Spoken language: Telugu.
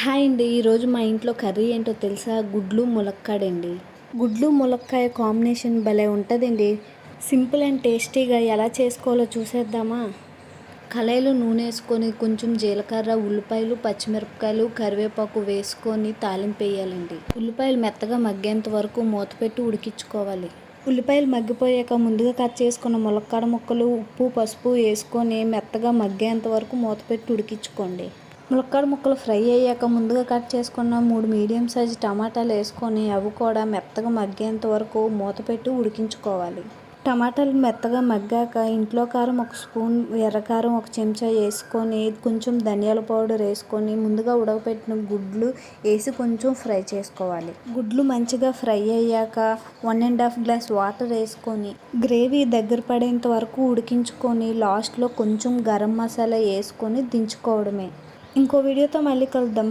హాయ్ అండి. ఈరోజు మా ఇంట్లో కర్రీ ఏంటో తెలుసా? గుడ్లు ములక్కాడండి. గుడ్లు ములక్కాయ కాంబినేషన్ భలే ఉంటుందండి. సింపుల్ అండ్ టేస్టీగా ఎలా చేసుకోవాలో చూసేద్దామా? కళాయిలో నూనె వేసుకొని కొంచెం జీలకర్ర, ఉల్లిపాయలు, పచ్చిమిరపకాయలు, కరివేపాకు వేసుకొని తాలింపు వేయాలండి. ఉల్లిపాయలు మెత్తగా మగ్గేంత వరకు మూత పెట్టి ఉడికించుకోవాలి. ఉల్లిపాయలు మగ్గిపోయాక ముందుగా కట్ చేసుకున్న ములక్కాడ ముక్కలు, ఉప్పు, పసుపు వేసుకొని మెత్తగా మగ్గేంత వరకు మూత పెట్టి ఉడికించుకోండి. ములక్కాడ ముక్కలు ఫ్రై అయ్యాక ముందుగా కట్ చేసుకున్న 3 మీడియం సైజు టమాటాలు వేసుకొని అవి కూడా మెత్తగా మగ్గేంత వరకు మూత పెట్టి ఉడికించుకోవాలి. టమాటాలు మెత్తగా మగ్గాక ఇంట్లో కారం 1 స్పూన్, ఎర్రకారం 1 చెంచా వేసుకొని కొంచెం ధనియాల పౌడర్ వేసుకొని ముందుగా ఉడకపెట్టిన గుడ్లు వేసి కొంచెం ఫ్రై చేసుకోవాలి. గుడ్లు మంచిగా ఫ్రై అయ్యాక 1½ గ్లాస్ వాటర్ వేసుకొని గ్రేవీ దగ్గర పడేంత వరకు ఉడికించుకొని లాస్ట్లో కొంచెం గరం మసాలా వేసుకొని దించుకోవడమే. ఇంకో వీడియోతో మళ్ళీ కలుద్దాం.